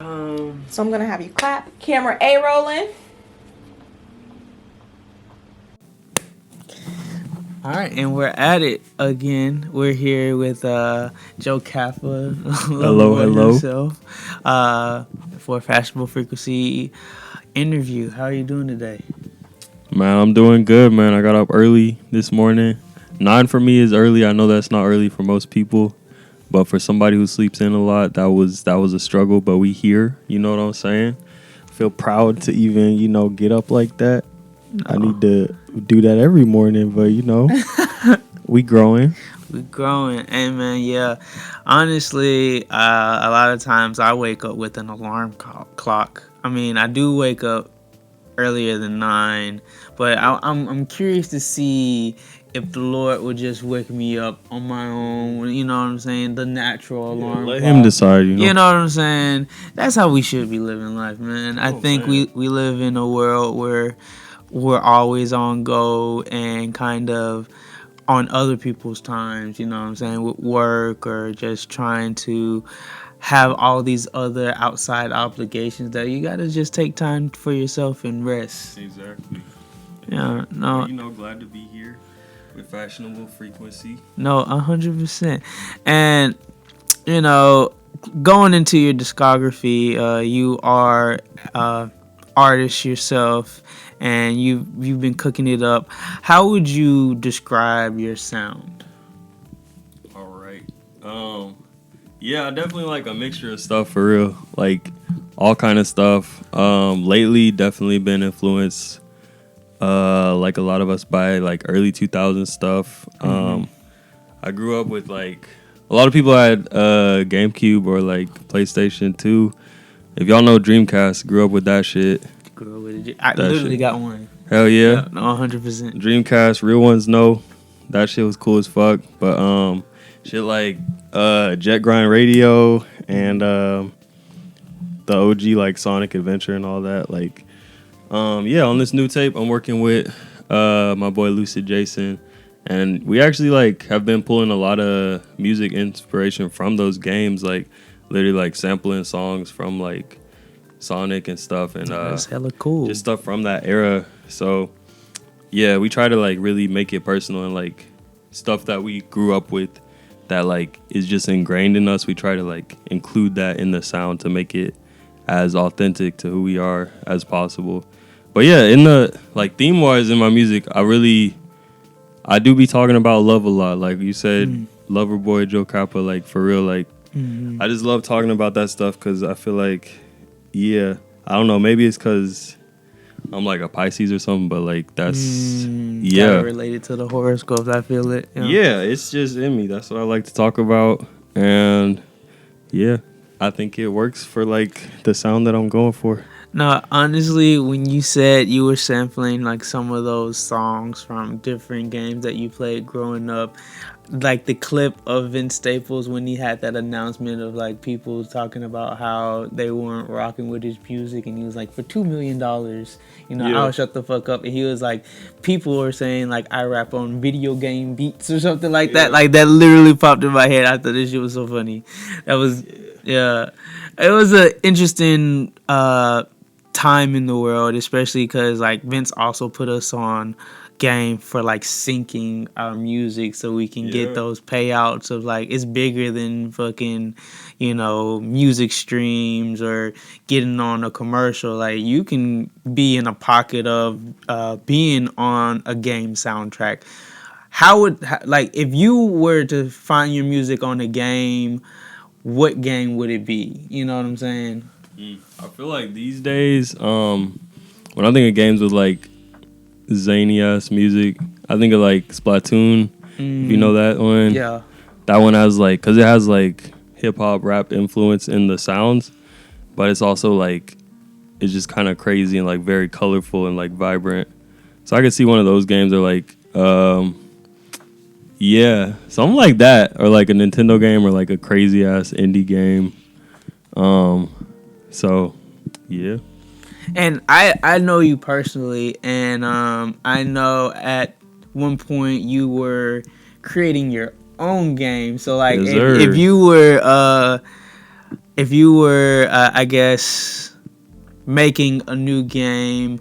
So I'm gonna have you clap. Camera A rolling. All right, and we're at it again. We're here with Joe Kappa, Hello. himself, for Fashionable Frequency Interview. How are you doing today? Man, I'm doing good, man. I got up early this morning. 9 for me is early. I know that's not early for most people, but for somebody who sleeps in a lot, that was a struggle. But we here, you know what I'm saying? Feel proud to even, get up like that. No. I need to do that every morning, but we growing. We're growing. Hey, man, yeah. Honestly, a lot of times I wake up with an alarm clock. I mean, I do wake up earlier than 9, but I'm curious to see if the Lord would just wake me up on my own. You know what I'm saying? The natural alarm let clock. him decide. You know what I'm saying? That's how we should be living life, man. I think we live in a world where we're always on go and kind of on other people's times, you know what I'm saying, with work or just trying to have all these other outside obligations that you gotta just take time for yourself and rest. Exactly. Yeah, no. Glad to be here with Fashionable Frequency. No, 100%. And going into your discography, you are artist yourself, and you've been cooking it up. How would you describe your sound? All right. Yeah, I definitely like a mixture of stuff for real. Like all kind of stuff. Lately definitely been influenced like a lot of us by like early 2000s stuff. I grew up with like a lot of people had GameCube or like PlayStation 2. If y'all know Dreamcast, grew up with that shit. I literally got one. Hell yeah. No, 100%. Dreamcast, real ones know. That shit was cool as fuck. But shit like Jet Grind Radio and the OG like Sonic Adventure and all that. Like yeah, on this new tape I'm working with my boy Lucid Jason. And we actually like have been pulling a lot of music inspiration from those games, like literally like sampling songs from like Sonic and stuff, and that's hella cool. Just stuff from that era. So yeah, we try to like really make it personal and like stuff that we grew up with that like is just ingrained in us. We try to like include that in the sound to make it as authentic to who we are as possible. But yeah, in the like theme wise in my music, I do be talking about love a lot. Like you said, LoverBoi, Joe Kappa, like for real, like I just love talking about that stuff because I feel like, yeah, I don't know, maybe it's because I'm like a Pisces or something, but like that's, yeah. Related to the horoscopes, I feel it. Yeah, it's just in me. That's what I like to talk about. And yeah, I think it works for like the sound that I'm going for. No, honestly, when you said you were sampling like some of those songs from different games that you played growing up, like the clip of Vince Staples when he had that announcement of like people talking about how they weren't rocking with his music, and he was like, for $2 million, I'll shut the fuck up. And he was like, people were saying like I rap on video game beats or something like that. Like that literally popped in my head. I thought this shit was so funny. That was it was an interesting time in the world, especially because like Vince also put us on game for like syncing our music so we can get those payouts of like it's bigger than fucking music streams or getting on a commercial. Like you can be in a pocket of being on a game soundtrack. Like if you were to find your music on a game, what game would it be? You know what I'm saying? I feel like these days, when I think of games with like zany ass music, I think of like Splatoon. If you know that one, yeah, that one has like, cause it has like hip hop rap influence in the sounds, but it's also like it's just kind of crazy and like very colorful and like vibrant. So I could see one of those games or like yeah, something like that, or like a Nintendo game or like a crazy ass indie game. So, yeah. And I know you personally, and I know at one point you were creating your own game. So like, Yes, if you were if you were, I guess, making a new game,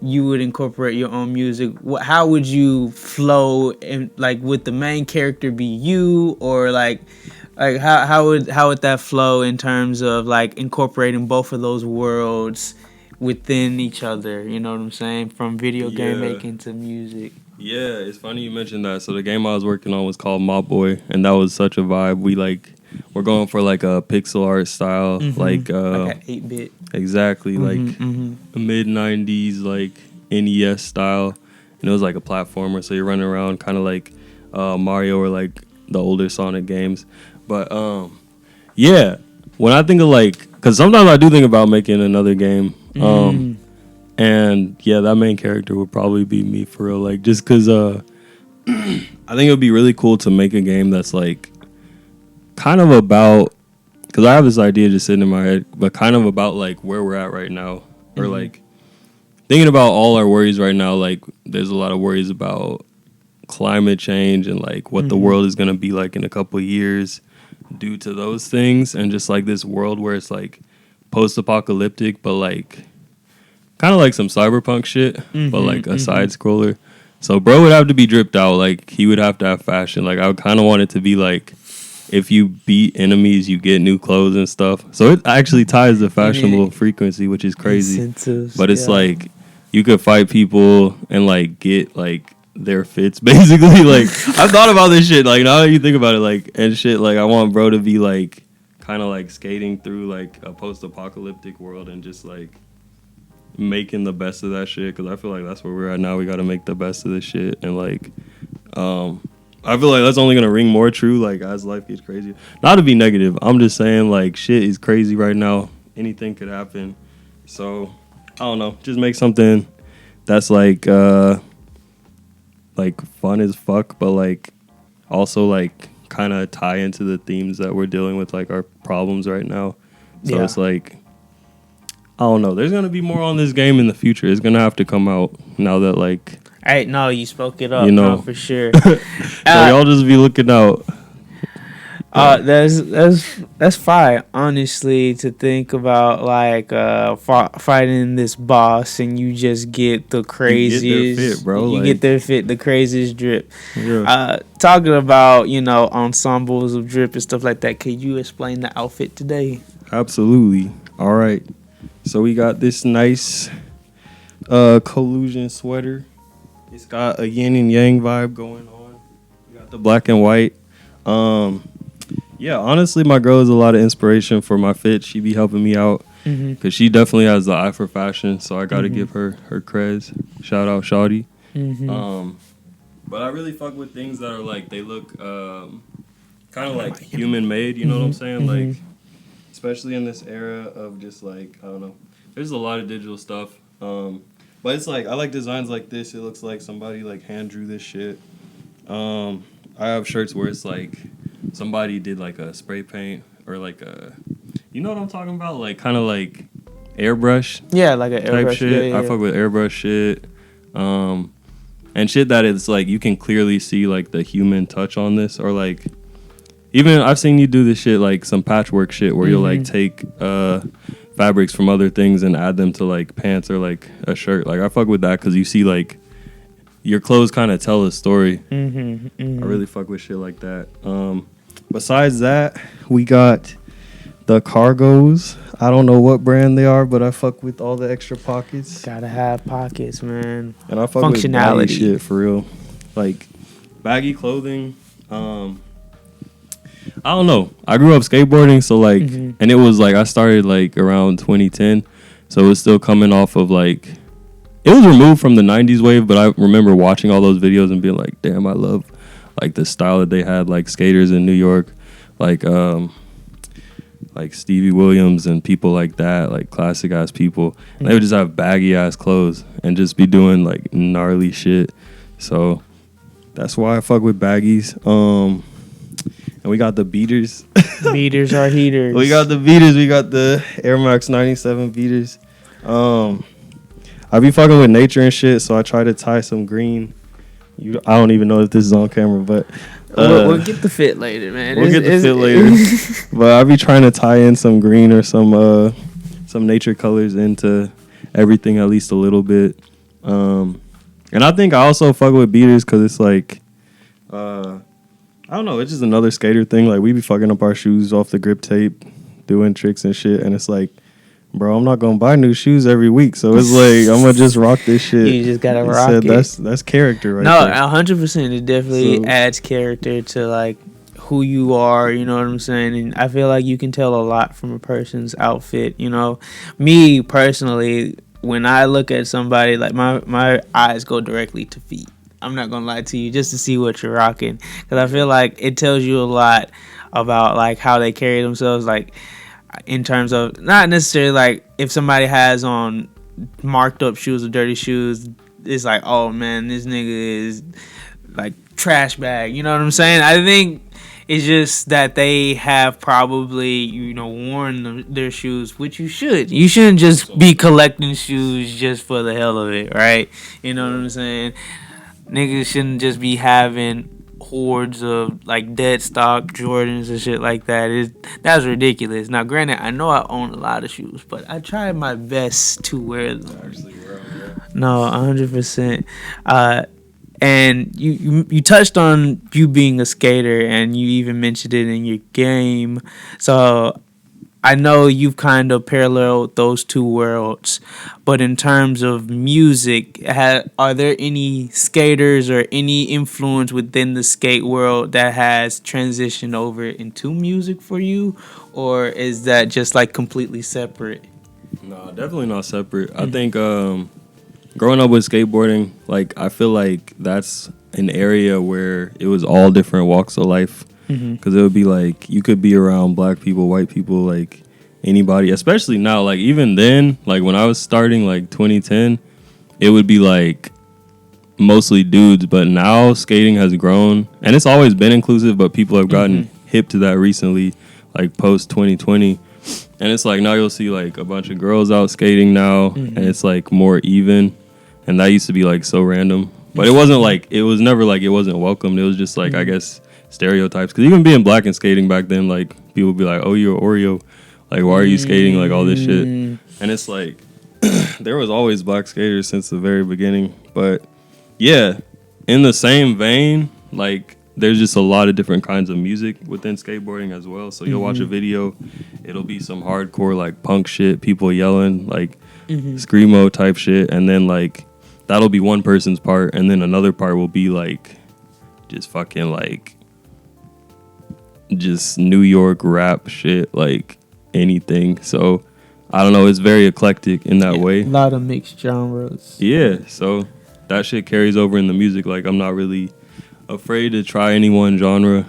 you would incorporate your own music. How would you flow? And like, would the main character be you, or like how would that flow in terms of like incorporating both of those worlds within each other? You know what I'm saying? From video game making to music. Yeah, it's funny you mentioned that. So the game I was working on was called Mob Boy, and that was such a vibe. We're going for like a pixel art style, like an 8-bit. Exactly, like mid 90s like NES style, and it was like a platformer. So you're running around kind of like Mario or like the older Sonic games. But yeah, when I think of like, because sometimes I do think about making another game. And yeah, that main character would probably be me for real. Like, just because I think it would be really cool to make a game that's like kind of about, because I have this idea just sitting in my head, but kind of about like where we're at right now, or like thinking about all our worries right now. Like, there's a lot of worries about climate change and like what the world is going to be like in a couple of years due to those things, and just like this world where it's like post-apocalyptic, but like kind of like some cyberpunk shit, but like a side scroller. So bro would have to be dripped out. Like, he would have to have fashion. Like, I would kind of want it to be like, if you beat enemies, you get new clothes and stuff. So it actually ties the Fashionable Frequency, which is crazy. Incentives, but it's like, you could fight people and like get like their fits, basically. Like, I've thought about this shit. Like, now that you think about it, like, and shit, like, I want bro to be like kind of like skating through like a post-apocalyptic world and just like making the best of that shit, because I feel like that's where we're at now. We got to make the best of this shit, and like I feel like that's only gonna ring more true like as life gets crazier. Not to be negative, I'm just saying like shit is crazy right now. Anything could happen. So I don't know, just make something that's like fun as fuck, but like also like kind of tie into the themes that we're dealing with, like our problems right now. So it's like, I don't know. There's gonna be more on this game in the future. It's gonna have to come out now that like. Hey, no, you spoke it up. You know, no, for sure. So y'all just be looking out. That's fire. Honestly, to think about like fighting this boss and you just get the craziest. You get their fit, bro. You get their fit, the craziest drip. Yeah. Talking about ensembles of drip and stuff like that. Could you explain the outfit today? Absolutely. All right. So we got this nice collusion sweater. It's got a yin and yang vibe going on. We got the black and white. Yeah, honestly, my girl is a lot of inspiration for my fit. She be helping me out because she definitely has the eye for fashion. So I got to give her creds. Shout out, Shawty. But I really fuck with things that are like, they look kind of like human made. You know what I'm saying? Like, especially in this era of just like, I don't know. There's a lot of digital stuff. But it's like, I like designs like this. It looks like somebody like hand drew this shit. I have shirts where it's like somebody did like a spray paint or like a, you know what I'm talking about? Like kind of like airbrush. Yeah, like an type airbrush shit. Yeah. I fuck with airbrush shit. And shit that it's like you can clearly see like the human touch on this, or like even I've seen you do this shit like some patchwork shit where you'll like take fabrics from other things and add them to like pants or like a shirt. Like I fuck with that because you see like your clothes kind of tell a story. I really fuck with shit like that. Besides that, we got the cargos. I don't know what brand they are, but I fuck with all the extra pockets. Gotta have pockets, man. And I fuck with baggy shit for real. Like baggy clothing. I don't know. I grew up skateboarding, so like, and it was like I started like around 2010, so it was still coming off of like, it was removed from the 90s wave, but I remember watching all those videos and being like, damn, I love like the style that they had, like skaters in New York, like Stevie Williams and people like that, like classic ass people. And they would just have baggy ass clothes and just be doing like gnarly shit. So that's why I fuck with baggies. And we got the beaters. Beaters are heaters. We got the beaters. We got the Air Max 97 beaters. I be fucking with nature and shit, so I try to tie some green. I don't even know if this is on camera, but We'll get the fit later, man. We'll get the fit later. But I'll be trying to tie in some green or some nature colors into everything at least a little bit. And I think I also fuck with beaters because it's like, I don't know, it's just another skater thing. Like, we be fucking up our shoes off the grip tape, doing tricks and shit. And it's like, bro, I'm not going to buy new shoes every week. So it's like, I'm going to just rock this shit. You just got to rock it. That's character right there. No, 100%. It definitely adds character to, like, who you are, you know what I'm saying? And I feel like you can tell a lot from a person's outfit, you know? Me, personally, when I look at somebody, like, my eyes go directly to feet. I'm not gonna lie to you, just to see what you're rocking, because I feel like it tells you a lot about, like, how they carry themselves, like, in terms of not necessarily like if somebody has on marked up shoes or dirty shoes, it's like, oh man, this nigga is like trash bag, you know what I'm saying? I think it's just that they have probably, you know, worn their shoes, which you should. You shouldn't just be collecting shoes just for the hell of it, right? You know what I'm saying? Niggas shouldn't just be having hordes of like dead stock Jordans and shit like that. That's ridiculous. Now, granted, I know I own a lot of shoes, but I try my best to wear them. No, 100%. And you touched on you being a skater, and you even mentioned it in your game. So I know you've kind of paralleled those two worlds, but in terms of music, are there any skaters or any influence within the skate world that has transitioned over into music for you, or is that just like completely separate? No, definitely not separate. I think growing up with skateboarding, like, I feel like that's an area where it was all different walks of life. Because it would be like, you could be around black people, white people, like anybody, especially now. Like, even then, like when I was starting, like 2010, it would be like mostly dudes. But now skating has grown, and it's always been inclusive, but people have gotten hip to that recently, like post 2020. And it's like now you'll see like a bunch of girls out skating now, and it's like more even. And that used to be like so random, but it wasn't like, it was never like it wasn't welcomed. It was just like, I guess, stereotypes. Because even being black and skating back then, like, people would be like, oh, you're an Oreo, like, why are you skating, like, all this shit. And it's like, there was always black skaters since the very beginning. But yeah, in the same vein, like, there's just a lot of different kinds of music within skateboarding as well. So you'll watch a video, it'll be some hardcore like punk shit, people yelling, like screamo type shit, and then like that'll be one person's part, and then another part will be like just fucking like just New York rap shit, like anything. So I don't know, it's very eclectic in that way. A lot of mixed genres. Yeah, so that shit carries over in the music. Like, I'm not really afraid to try any one genre,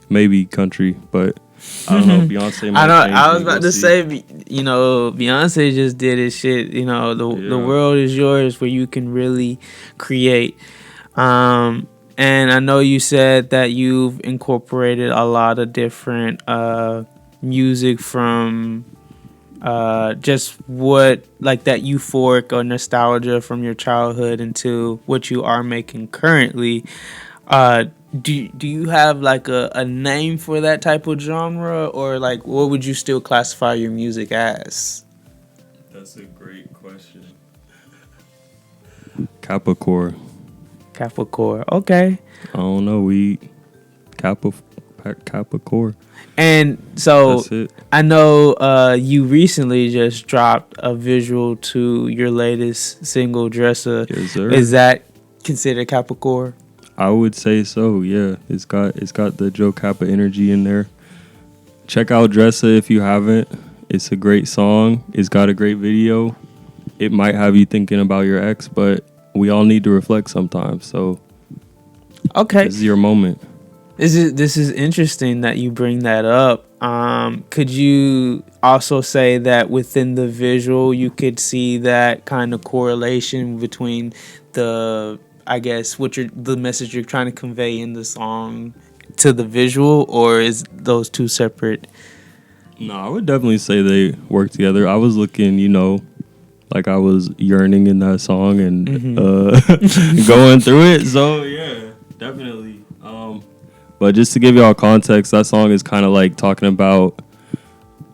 maybe country, but I don't know. Beyonce might change I was me, about to say, you know, Beyonce just did his shit. You know, the world is yours, where you can really create. And I know you said that you've incorporated a lot of different music from just what, like, that euphoric or nostalgia from your childhood into what you are making currently. Do you have like a name for that type of genre, or like what would you still classify your music as? That's a great question. Kappa core. Okay. I don't know. Kappa core. And so That's it. I know you recently just dropped a visual to your latest single, Dresser. Yes, sir. Is that considered Kappa core? I would say so, yeah. It's got the Joe Kappa energy in there. Check out Dresser if you haven't. It's a great song. It's got a great video. It might have you thinking about your ex, but we all need to reflect sometimes. So, okay, this is your moment. This is interesting that you bring that up. Could you also say that within the visual you could see that kind of correlation between the, I guess, the message you're trying to convey in the song to the visual, or is those two separate? No, I would definitely say they work together. I was looking, like I was yearning in that song and going through it. So yeah, definitely. But just to give y'all context, that song is kind of like talking about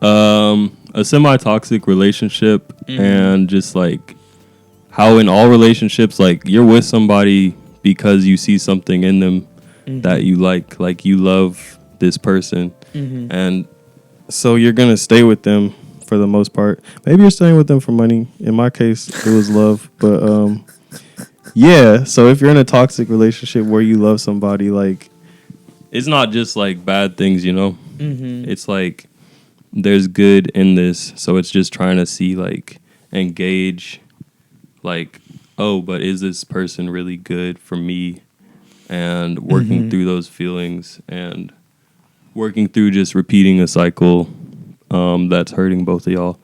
a semi-toxic relationship and just like how in all relationships, like you're with somebody because you see something in them that you like you love this person. And so you're going to stay with them for the most part. Maybe you're staying with them for money. In my case, it was love. But yeah, so if you're in a toxic relationship where you love somebody, like it's not just like bad things, you know? It's like there's good in this. So it's just trying to see like engage like, oh, but is this person really good for me? And working through those feelings and working through just repeating a cycle that's hurting both of y'all.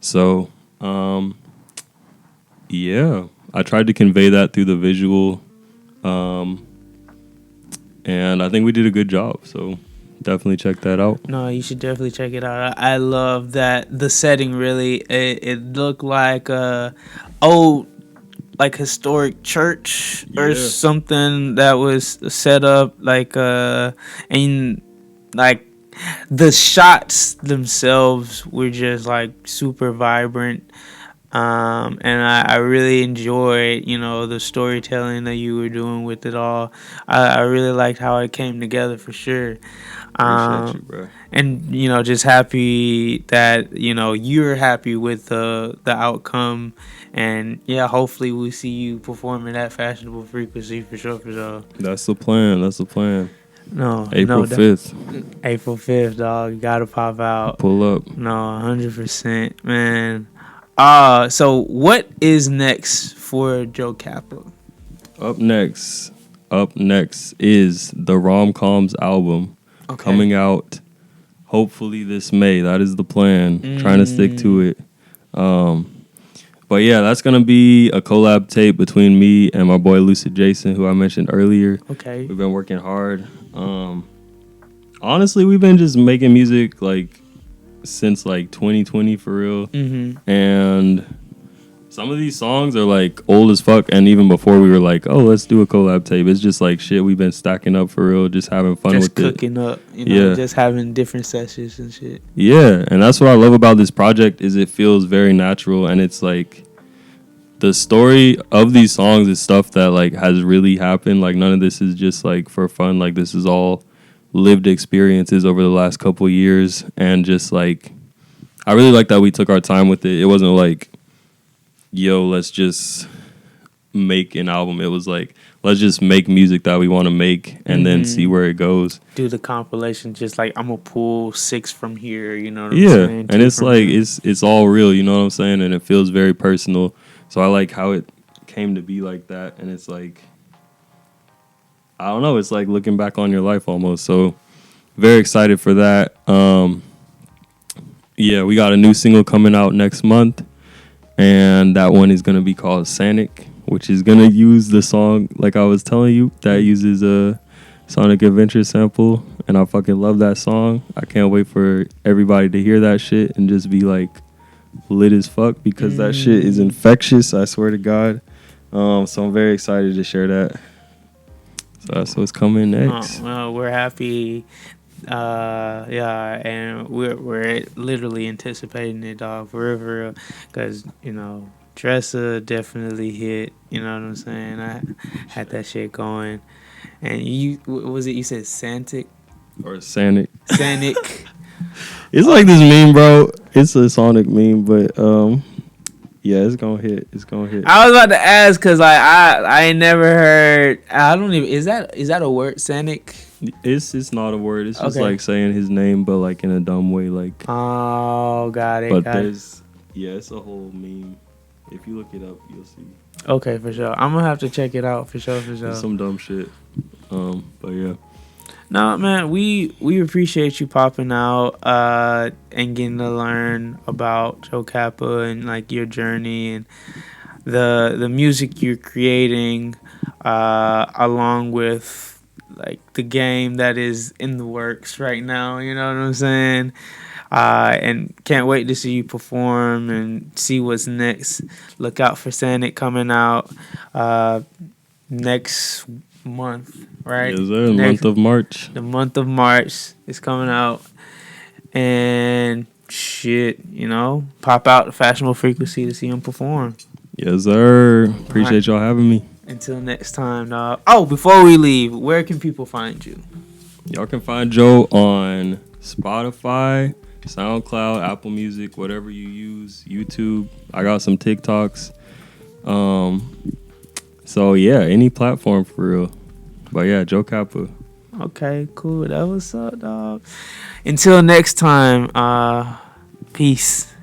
So, yeah, I tried to convey that through the visual. And I think we did a good job. So definitely check that out. No, you should definitely check it out. I love that the setting really, it looked like old, like historic church or something that was set up like and like the shots themselves were just like super vibrant. And I really enjoyed, the storytelling that you were doing with it all. I really liked how it came together for sure. Appreciate you, bro. And, just happy that, you're happy with the outcome. And, yeah, hopefully we see you performing at Fashionable Frequency for sure, for sure. That's the plan. No, April 5th. April 5th, dog. You got to pop out. Pull up. No, 100%, man. So what is next for Joe Kappa? Up next is the Rom-Coms album coming out hopefully this May. That is the plan. Trying to stick to it. But yeah, that's going to be a collab tape between me and my boy Lucid Jason, who I mentioned earlier. Okay. We've been working hard. Honestly, we've been just making music like since like 2020 for real. And some of these songs are like old as fuck, and even before we were like, oh, let's do a collab tape, it's just like shit we've been stacking up for real, just having fun with it. Just cooking up, just having different sessions and shit. Yeah, and that's what I love about this project is it feels very natural, and it's like the story of these songs is stuff that like has really happened. Like none of this is just like for fun. Like this is all lived experiences over the last couple years, and just like I really like that we took our time with it. It wasn't like, yo, let's just make an album. It was like, let's just make music that we want to make and then see where it goes. Do the compilation, just like I'm gonna pull 6 from here, you know what I'm saying? And it's like it's all real, you know what I'm saying? And it feels very personal. So I like how it came to be like that, and it's like, I don't know, it's like looking back on your life almost. So very excited for that. Yeah, we got a new single coming out next month. And that one is going to be called Sonic, which is going to use the song, like I was telling you, that uses a Sonic Adventure sample. And I fucking love that song. I can't wait for everybody to hear that shit and just be like lit as fuck, because that shit is infectious, I swear to God. So I'm very excited to share that. So that's what's coming next. Well, we're happy. And we're literally anticipating it, dog, for real, because Dressa definitely hit. You know what I'm saying? I had that shit going, and you said Santic or Sonic? Sonic. It's like this meme, bro. It's a Sonic meme, but yeah, it's gonna hit. I was about to ask because I ain't never heard. I don't even. Is that a word, Sonic? It's not a word. It's just like saying his name, but like in a dumb way. Like, oh, got it. But it's a whole meme. If you look it up, you'll see. Okay, for sure. I'm gonna have to check it out for sure. It's some dumb shit. But yeah. No, man, we appreciate you popping out and getting to learn about Joe Kappa and like your journey and the music you're creating, along with like the game that is in the works right now. You know what I'm saying? And can't wait to see you perform and see what's next. Look out for Sanic coming out next month, right? Yes, sir. Month of March. The month of March is coming out. And shit, pop out to Fashionable Frequency to see him perform. Yes, sir. Appreciate y'all having me. Until next time, dog. Oh, before we leave, where can people find you? Y'all can find Joe on Spotify, SoundCloud, Apple Music, whatever you use, YouTube. I got some TikToks. So yeah, any platform for real. But yeah, Joe Kappa. Okay, cool. That was up, dog. Until next time, peace.